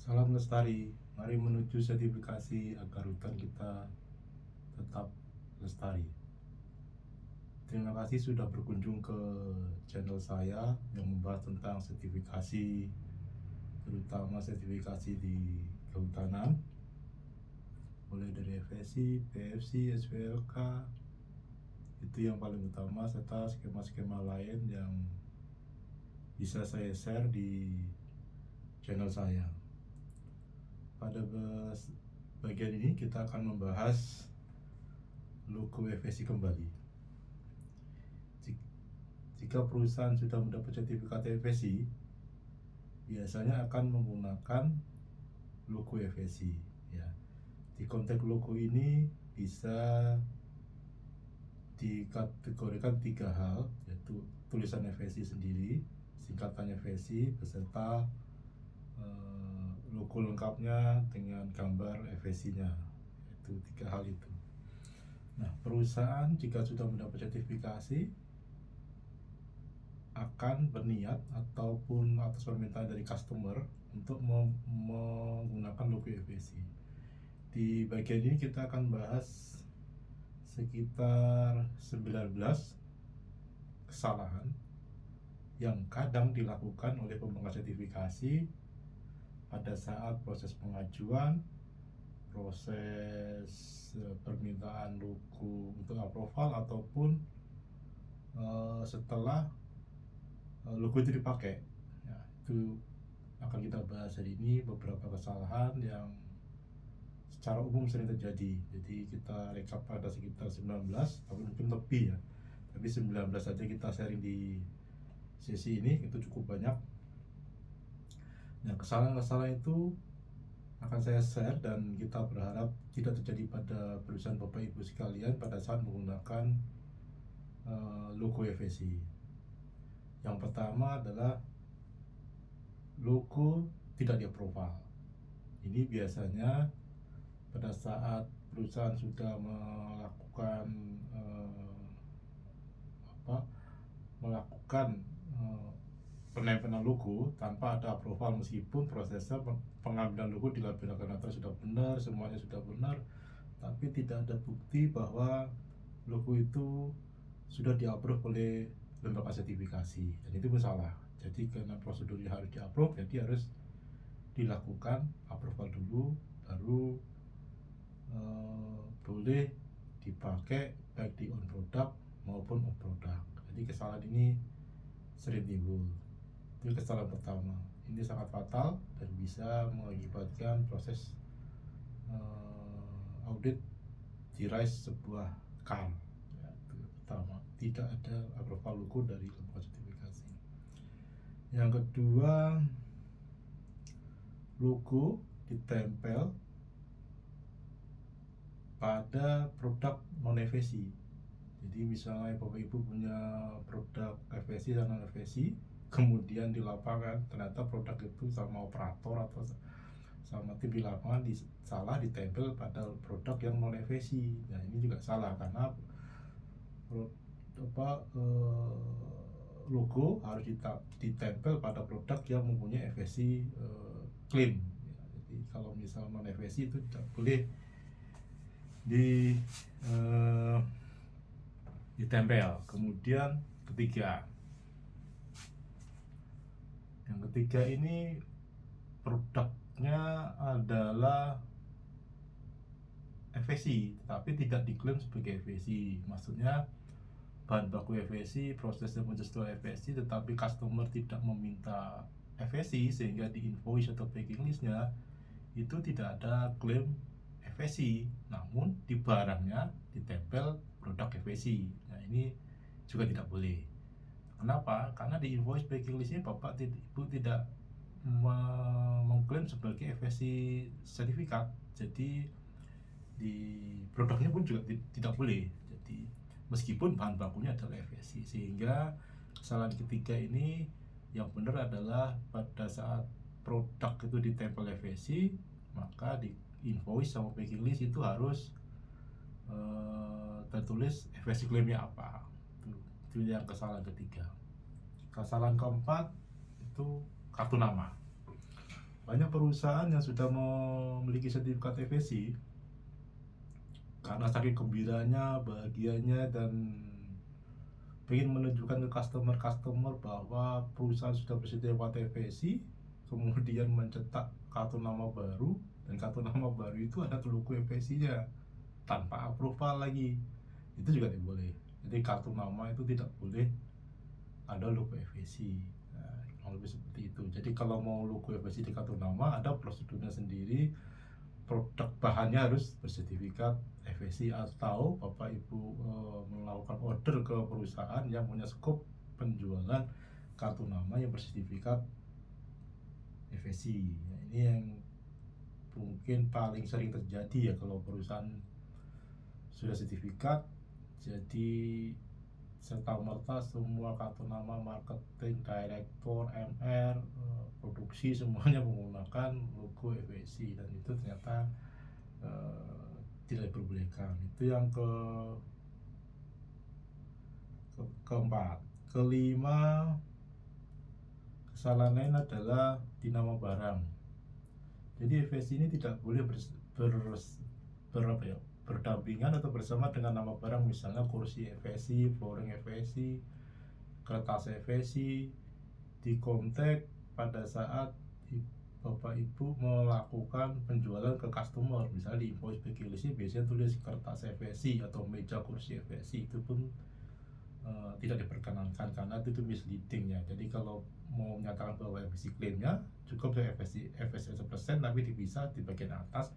Salam lestari, mari menuju sertifikasi agar hutan kita tetap lestari. Terima kasih sudah berkunjung ke channel saya yang membahas tentang sertifikasi, terutama sertifikasi di kehutanan, mulai dari FSC, PFC, SPLK, itu yang paling utama, serta skema-skema lain yang bisa saya share di channel saya. Pada bagian ini kita akan membahas logo FSC kembali. Jika perusahaan sudah mendapat sertifikat FSC, biasanya akan menggunakan logo FSC. Ya, di konteks logo ini bisa dikategorikan 3 hal, yaitu tulisan FSC sendiri, singkatannya FSC, beserta logo lengkapnya dengan gambar FSC-nya. Itu 3 hal itu. Nah, perusahaan jika sudah mendapat sertifikasi akan berniat ataupun atas permintaan dari customer untuk menggunakan logo FSC. Di bagian ini kita akan bahas sekitar 19 kesalahan yang kadang dilakukan oleh pemegang sertifikasi pada saat proses pengajuan, proses permintaan logo untuk approval, ataupun setelah logo itu dipakai. Ya, itu akan kita bahas hari ini, beberapa kesalahan yang secara umum sering terjadi. Jadi kita rekap pada sekitar 19, tapi mungkin lebih ya, tapi 19 saja kita sharing di sesi ini, itu cukup banyak. Nah, kesalahan-kesalahan itu akan saya share dan kita berharap tidak terjadi pada perusahaan Bapak Ibu sekalian pada saat menggunakan logo FSC. Yang pertama adalah logo tidak di-approval. Ini biasanya pada saat perusahaan sudah melakukan penempelan logo tanpa ada approval, meskipun prosesnya pengambilan logo dilakukan atas sudah benar, semuanya sudah benar, tapi tidak ada bukti bahwa logo itu sudah di-approve oleh lembaga sertifikasi, dan itu masalah. Jadi karena prosedurnya harus di-approve, jadi harus dilakukan approval dulu, baru boleh dipakai baik di on product maupun off product. Jadi kesalahan ini sering timbul. Itu kesalahan pertama. Ini sangat fatal dan bisa mengakibatkan proses audit di rise sebuah CAM. Ya, itu pertama, tidak ada approval logo dari lembaga sertifikasi. Yang kedua, logo ditempel pada produk non FSC. Jadi misalnya Bapak Ibu punya produk FSC dan non FSC, kemudian di lapangan ternyata produk itu sama operator atau sama tim di lapangan salah ditempel pada produk yang non FSC. Nah, ini juga salah karena logo harus ditempel pada produk yang mempunyai FSC clean. Ya, jadi kalau misalnya non FSC itu tidak boleh ditempel. Kemudian yang ketiga ini produknya adalah FSC tapi tidak diklaim sebagai FSC. Maksudnya bahan baku FSC, prosesnya menjual FSC, tetapi customer tidak meminta FSC, sehingga di invoice atau packing listnya itu tidak ada klaim FSC, namun di barangnya ditempel produk FSC. Nah, ini juga tidak boleh. Kenapa? Karena di invoice packing listnya Bapak Ibu tidak mengklaim sebagai FSC sertifikat, jadi di produknya pun juga tidak boleh. Jadi meskipun bahan bakunya adalah FSC, sehingga kesalahan ketiga ini yang benar adalah pada saat produk itu ditempel FSC, maka di invoice sama packing list itu harus tertulis FSC claimnya apa. Itu yang kesalahan ketiga. Kesalahan keempat itu kartu nama. banyak perusahaan yang sudah memiliki sertifikat FSC karena saking gembiranya, bahagianya, dan ingin menunjukkan ke customer bahwa perusahaan sudah bersertifikat FSC, kemudian mencetak kartu nama baru, dan kartu nama baru itu ada logo FSC-nya tanpa approval lagi. Itu juga tidak boleh. Jadi kartu nama itu tidak boleh ada logo FSC. Nah, lebih seperti itu. Jadi kalau mau logo FSC di kartu nama, ada prosedurnya sendiri. Produk bahannya harus bersertifikat FSC, atau Bapak Ibu melakukan order ke perusahaan yang punya skop penjualan kartu nama yang bersertifikat FSC. Nah, ini yang mungkin paling sering terjadi ya kalau perusahaan sudah sertifikat. Jadi serta merta semua kartu nama, marketing, direktur, MR, produksi, semuanya menggunakan logo FSC, dan itu ternyata tidak diperbolehkan. Itu yang keempat. Kelima, kesalahan lain adalah di nama barang. Jadi FSC ini tidak boleh berdampingan atau bersama dengan nama barang, misalnya kursi FSC, flooring FSC, kertas FSC, di kontak pada saat Bapak Ibu melakukan penjualan ke customer. Misalnya di invoice PGLC biasanya tulis kertas FSC atau meja kursi FSC, itu pun tidak diperkenankan karena itu misleading ya. Jadi kalau mau menyatakan bahwa FSC klaimnya cukup FSC 100%, tapi dipisah di bagian atas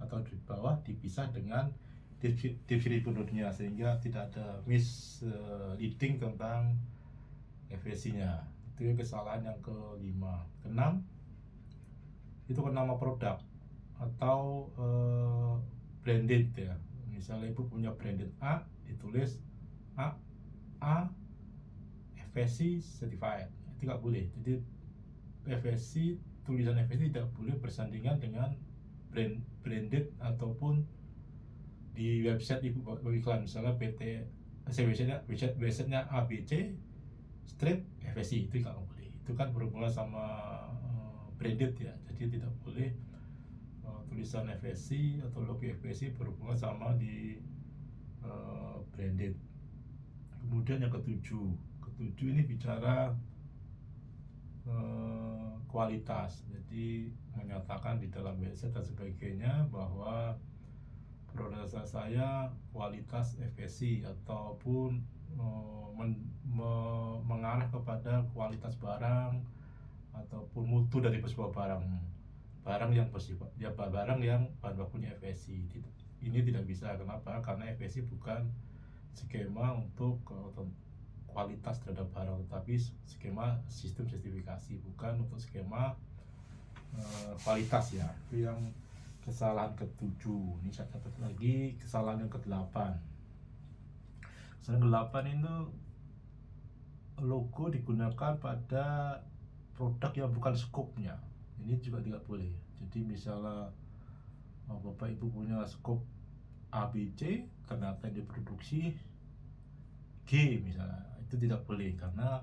atau di bawah, dipisah dengan distributornya, sehingga tidak ada misleading tentang FSC-nya. Itu kesalahan yang kelima. Keenam, itu kan nama produk atau branded ya. Misalnya Ibu punya branded A, ditulis A FSC certified, itu nggak boleh. Jadi FSC, tulisan FSC tidak boleh bersandingan dengan branded ataupun di website Ibu iklan, misalnya websitenya ABC strip FSC, itu nggak boleh. Itu kan berhubungan sama branded ya, jadi tidak boleh tulisan FSC atau logo FSC berhubungan sama di branded. Kemudian yang ketujuh ini bicara kualitas. Jadi menyatakan di dalam website dan sebagainya bahwa produk saya kualitas FSC, ataupun mengarah kepada kualitas barang ataupun mutu dari sebuah barang yang bersifat ya, barang yang bahan bakunya FSC. Ini tidak bisa. Kenapa? Karena FSC bukan skema untuk kualitas terhadap barang, tetapi skema sistem sertifikasi, bukan untuk skema kualitas ya. Itu yang kesalahan ketujuh. Ini saya catat lagi. Kesalahan yang kedelapan. Kesalahan ke-8 itu logo digunakan pada produk yang bukan skopnya. Ini juga tidak boleh. Jadi misalnya Bapak Ibu punya skop ABC, ternyata diproduksi G misalnya, itu tidak boleh karena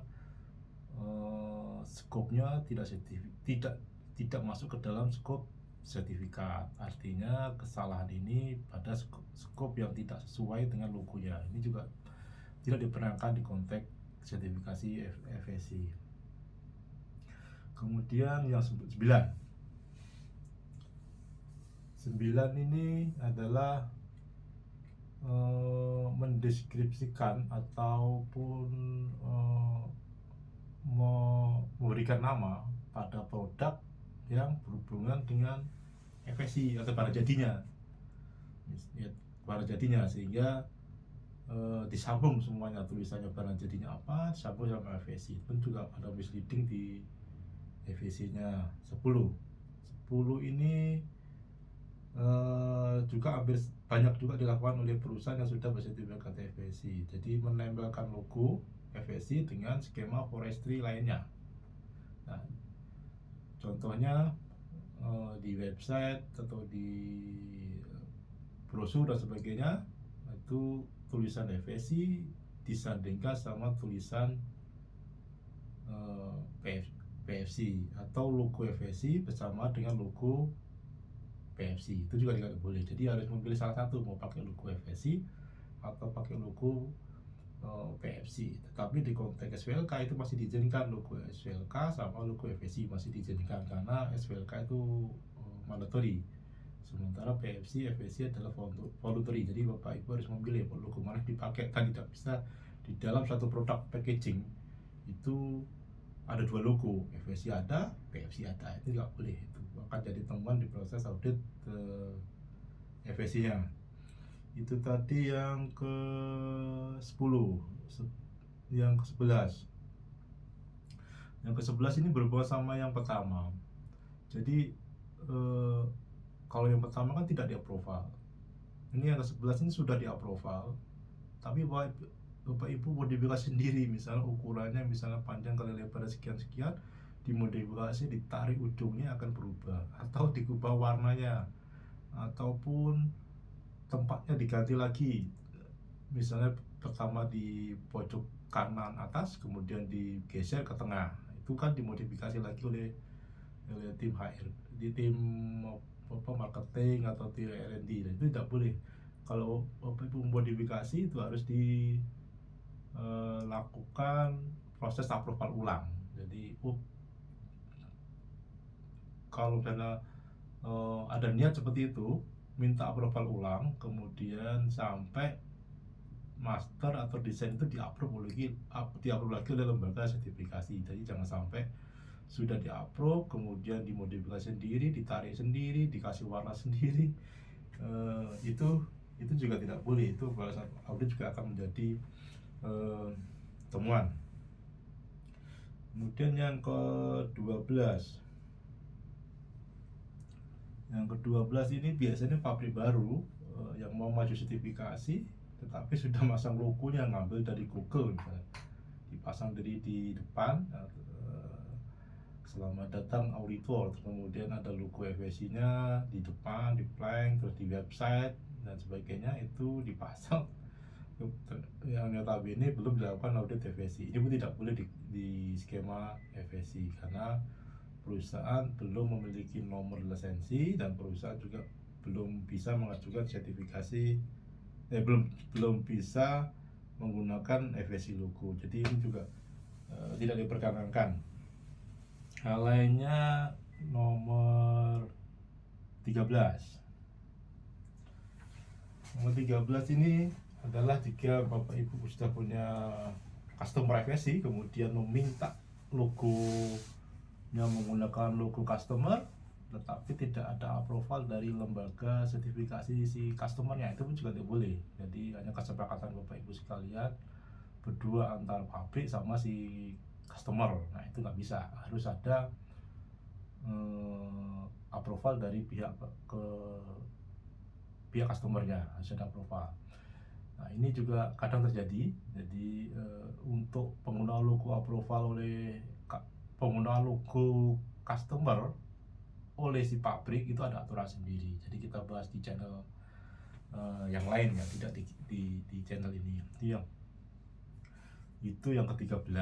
skopnya tidak masuk ke dalam skop sertifikat. Artinya kesalahan ini pada skop yang tidak sesuai dengan logonya. Ini juga tidak diperkenankan di konteks sertifikasi FSC. Kemudian yang 9 ini adalah mendeskripsikan ataupun memberikan nama pada produk yang berhubungan dengan FSC atau barang jadinya, sehingga disambung semuanya, tulisannya barang jadinya apa, disambung sama FSC. Itu juga ada misleading di FSC-nya. 10 ini juga hampir banyak juga dilakukan oleh perusahaan yang sudah bersertifikat FSC. Jadi menempelkan logo FSC dengan skema forestry lainnya. Nah, contohnya di website atau di brosur dan sebagainya, itu tulisan FSC disandingkan sama tulisan PFC atau logo FSC bersama dengan logo PFC, itu juga tidak boleh. Jadi harus memilih salah satu, mau pakai logo FSC atau pakai logo PFC. Tetapi di konteks SVLK itu masih diizinkan, logo SVLK sama logo FSC masih diizinkan karena SVLK itu mandatory. Sementara PFC, FSC adalah voluntary. Jadi Bapak Ibu harus memilih logo mana dipakai. Kan tidak bisa di dalam satu produk packaging itu ada dua logo, FSC ada, PFC ada. Itu tidak boleh. Itu akan jadi temuan di proses audit FSC-nya. Itu tadi yang ke-10. Yang ke-11. Yang ke-11 ini berhubungan sama yang pertama. Jadi kalau yang pertama kan tidak di-approval. Ini yang ke-11 ini sudah di-approval. Tapi Bapak Ibu modifikasi sendiri, misalnya ukurannya misalnya panjang kali lebar sekian-sekian, dimodifikasi, ditarik ujungnya akan berubah, atau diubah warnanya, ataupun tempatnya diganti lagi. Misalnya pertama di pojok kanan atas, kemudian digeser ke tengah. Itu kan dimodifikasi lagi oleh tim HR, di tim marketing atau tim R&D. Dan itu tidak boleh. Kalau Bapak Ibu modifikasi itu harus dilakukan proses approval ulang. Jadi kalau misalnya ada niat seperti itu, minta approval ulang, kemudian sampai master atau desain itu di-approve lagi oleh lembaga sertifikasi. Jadi jangan sampai sudah di-approve kemudian dimodifikasi sendiri, ditarik sendiri, dikasih warna sendiri. Itu juga tidak boleh. Itu pada saat audit juga akan menjadi temuan. Kemudian yang ke-12. Yang ke-12 ini biasanya pabrik baru yang mau maju sertifikasi tetapi sudah masang logonya, ngambil dari Google misalnya, dipasang di depan, selamat datang auditor, kemudian ada logo FSC-nya di depan, di plank, terus di website dan sebagainya, itu dipasang yang notabene belum dilakukan audit FSC. Ini pun tidak boleh di skema FSC karena perusahaan belum memiliki nomor lisensi dan perusahaan juga belum bisa mengajukan sertifikasi, belum bisa menggunakan FSC logo. Jadi ini juga tidak diperkenankan. Hal lainnya nomor 13. Nomor 13 ini adalah jika Bapak Ibu sudah punya customer FSC kemudian meminta logonya menggunakan logo customer tetapi tidak ada approval dari lembaga sertifikasi si customernya, itu pun juga tidak boleh. Jadi hanya kesepakatan Bapak Ibu sekalian berdua antar pabrik sama si customer. Nah itu nggak bisa, harus ada approval dari pihak customernya, harus ada approval. Nah ini juga kadang terjadi. Jadi untuk penggunaan logo approval oleh penggunaan logo customer oleh si pabrik itu ada aturan sendiri. Jadi kita bahas di channel yang lain ya, tidak di channel ini. Itu yang ke-13.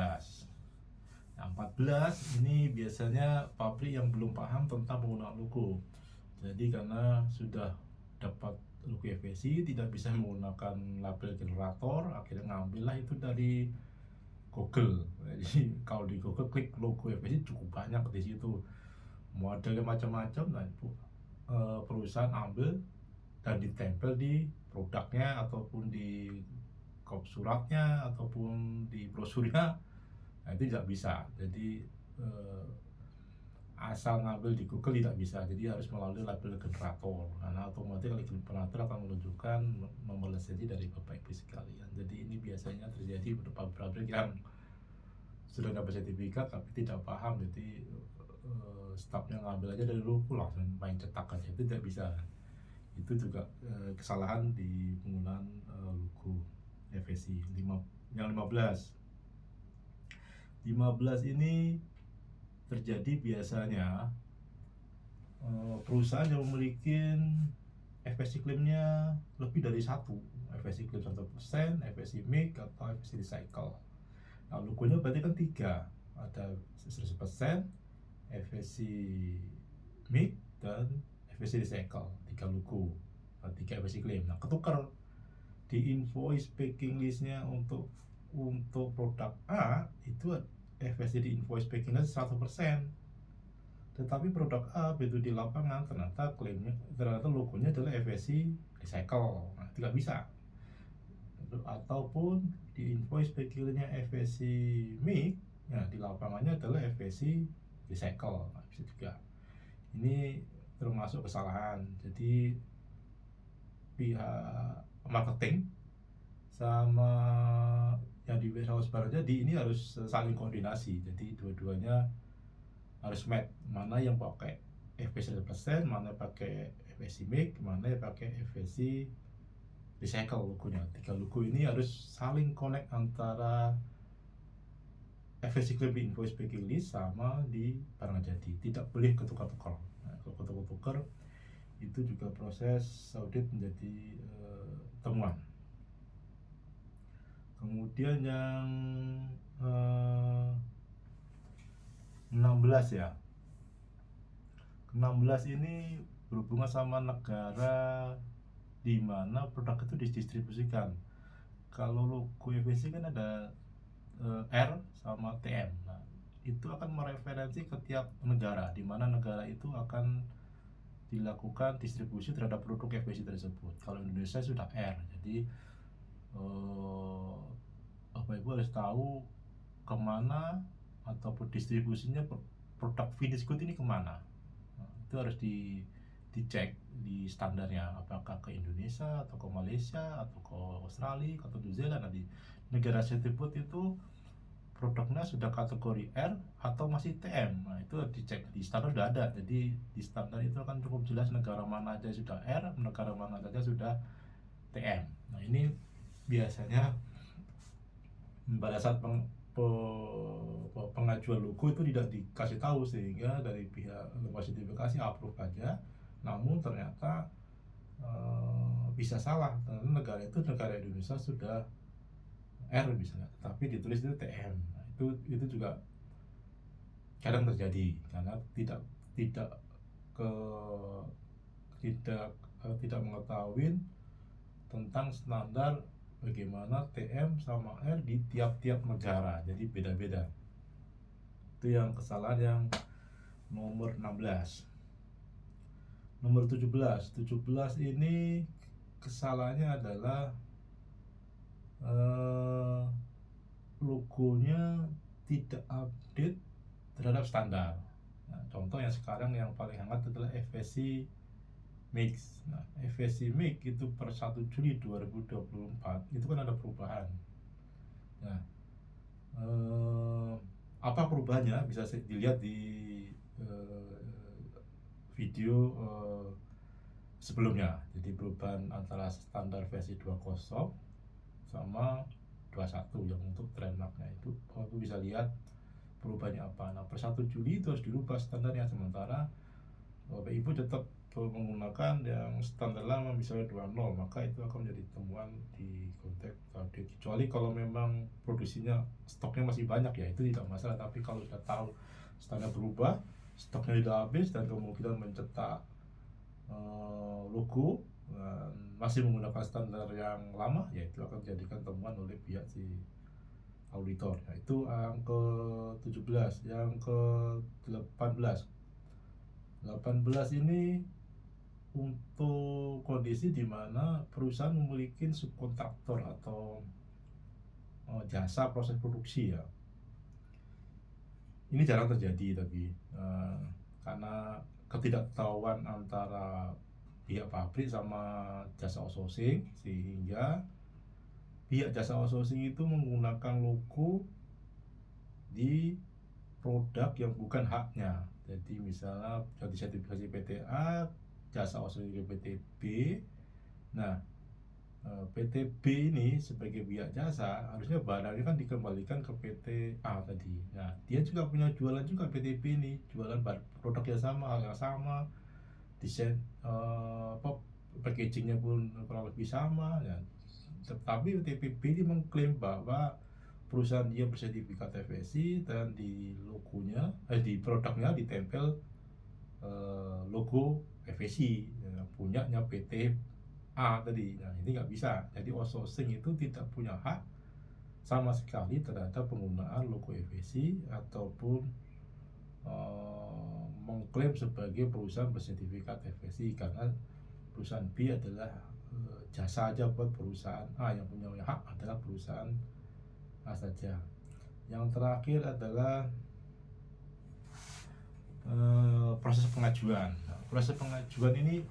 Nah, 14 ini biasanya pabrik yang belum paham tentang penggunaan logo. Jadi karena sudah dapat logo FSC tidak bisa menggunakan label generator, akhirnya ngambillah itu dari Google. Jadi kalau di Google klik logo FSC cukup banyak di situ, modelnya macam-macam. Nah perusahaan ambil dan ditempel di produknya ataupun di kop suratnya ataupun di brosurnya. Nah itu tidak bisa. Jadi asal ngambil di Google tidak bisa, jadi harus melalui label generator karena otomatis label generator akan menunjukkan nomor lisensi dari Bapak Ibu sekalian. Jadi ini biasanya terjadi pada pabrik yang sudah dapat sertifikat tapi tidak paham, jadi stafnya ngambil aja dari logo langsung main cetak aja, itu tidak bisa. Itu juga kesalahan di penggunaan logo FSC. Yang 15 ini terjadi biasanya perusahaan yang memiliki FSC claimnya lebih dari satu, FSC claim 100%, FSC make atau FSC recycle. Nah logonya berarti kan 3, ada 100%, FSC MIG, dan FSC recycle, 3 logo, 3 FSC claim. Nah, ketukar di invoice packing listnya untuk produk A itu FSC di invoice packing list 100%, tetapi produk A begitu di lapangan ternyata logonya adalah FSC recycle. Nah, tidak bisa. Ataupun di invoice packing listnya FSC MIG, ya di lapangannya adalah FSC recycle. Nah, bisa juga. Ini termasuk kesalahan. Jadi pihak marketing sama yang di warehouse barunya ini harus saling koordinasi. Jadi dua-duanya harus match, mana yang pakai FSC 100%, mana pakai FSC MIG, mana yang pakai FSC recycle logonya. 3 logo ini harus saling connect antara FSC claim di invoice packing list sama di barang jadi, tidak boleh ketukar-tukar. Nah, kalau ketukar-tukar itu juga proses audit menjadi temuan. Kemudian yang 16 ya. 16 ini berhubungan sama negara di mana produk itu didistribusikan. Kalau logo FSC kan ada R sama TM. Nah, itu akan mereferensi ke tiap negara, di mana negara itu akan dilakukan distribusi terhadap produk FSC tersebut. Kalau Indonesia sudah R, jadi Bapak Ibu harus tahu kemana ataupun distribusinya produk finished good ini kemana. Nah, itu harus dicek di standarnya, apakah ke Indonesia atau ke Malaysia atau ke Australia atau New Zealand. Nah, di negara tersebut itu produknya sudah kategori R atau masih TM. Nah, itu dicek di standar sudah ada. Jadi di standar itu akan cukup jelas negara mana aja sudah R, negara mana saja sudah TM. Nah, ini biasanya pada saat pengajuan logo itu tidak dikasih tahu, sehingga dari pihak lembaga sertifikasi approve aja, namun ternyata bisa salah, karena negara Indonesia sudah R misalnya, tapi ditulis itu TM. Nah, itu juga kadang terjadi karena tidak mengetahui tentang standar bagaimana TM sama R di tiap-tiap negara, jadi beda-beda. Itu yang kesalahan yang nomor 16. Nomor 17 ini kesalahannya adalah logonya tidak update terhadap standar. Nah, contoh yang sekarang yang paling hangat adalah FSC MIG. Nah, FSC MIG itu per 1 Juli 2024 itu kan ada perubahan. Nah, apa perubahannya bisa dilihat di video sebelumnya. Jadi perubahan antara standar versi 20 sama 21 yang untuk trademarknya itu bisa lihat perubahannya apa. Nah, per 1 Juli itu harus dirubah standarnya, sementara Bapak Ibu tetap menggunakan yang standar lama misalnya 20, maka itu akan menjadi temuan di konteks audit. Kecuali kalau memang produksinya, stoknya masih banyak, ya itu tidak masalah. Tapi kalau sudah tahu standar berubah, stoknya sudah habis, dan kemungkinan mencetak logo masih menggunakan standar yang lama, ya itu akan dijadikan temuan oleh pihak si auditor. Nah, itu yang ke-17. Yang ke-18 ini untuk kondisi di mana perusahaan memiliki subkontraktor atau jasa proses produksi, ya. Ini jarang terjadi, tapi karena ketidaktahuan antara pihak pabrik sama jasa outsourcing, sehingga pihak jasa outsourcing itu menggunakan logo di produk yang bukan haknya. Jadi misalnya jadi sertifikasi PT A, jasa outsourcing PT B. Nah, PT B ini sebagai pihak jasa, harusnya barangnya kan dikembalikan ke PT A tadi. Nah, dia juga punya jualan juga, PT B ini jualan produk yang sama, hal yang sama, desain packagingnya pun kurang lebih sama, ya. Tetapi PT B ini mengklaim bahwa perusahaan dia bersertifikat FSC dan di logonya, di produknya ditempel logo FSC punyanya PT A tadi. Nah ini nggak bisa, jadi outsourcing itu tidak punya hak sama sekali terhadap penggunaan logo FSC ataupun mengklaim sebagai perusahaan bersertifikat FSC, karena perusahaan B adalah jasa aja buat perusahaan A, yang punya hak adalah perusahaan A saja. Yang terakhir adalah proses pengajuan. Nah, proses pengajuan ini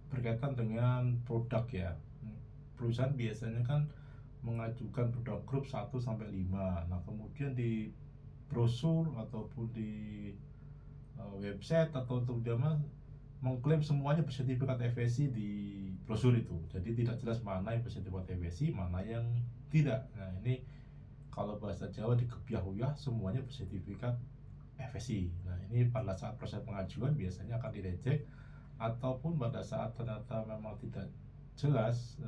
berkaitan dengan produk ya. Perusahaan biasanya kan mengajukan produk grup 1 sampai 5. Nah, kemudian di brosur ataupun di website atau untuk jamaah mengklaim semuanya bersertifikat FSC di brosur itu. Jadi tidak jelas mana yang bersertifikat FSC, mana yang tidak. Nah, ini kalau bahasa Jawa dikebyah-uyah semuanya bersertifikat FSC. Nah, ini pada saat proses pengajuan biasanya akan direject, ataupun pada saat ternyata memang tidak jelas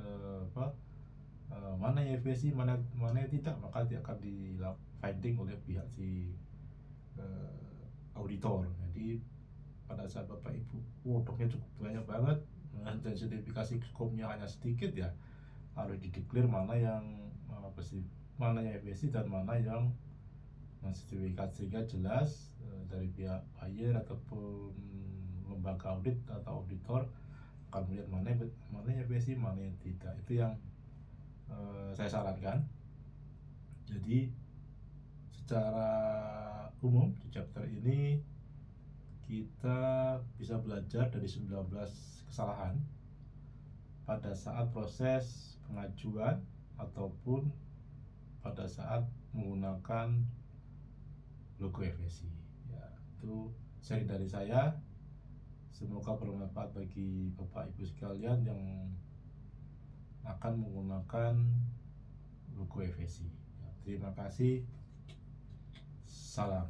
mana yang FSC, mana yang tidak, maka dia akan di finding oleh pihak si auditor. Jadi pada saat Bapak Ibu produknya cukup banyak banget dan sertifikasi scope-nya hanya sedikit, ya harus dideklar mana yang FSC dan mana yang sertifikat, sehingga jelas dari pihak buyer ataupun lembaga audit atau auditor akan melihat mana yang FSC, mana yang tidak. Itu yang saya sarankan. Jadi secara umum di chapter ini kita bisa belajar dari 19 kesalahan pada saat proses pengajuan ataupun pada saat menggunakan logo FSC. Ya, itu sharing dari saya. Semoga bermanfaat bagi Bapak Ibu sekalian yang akan menggunakan logo FSC. Ya, terima kasih. Salam.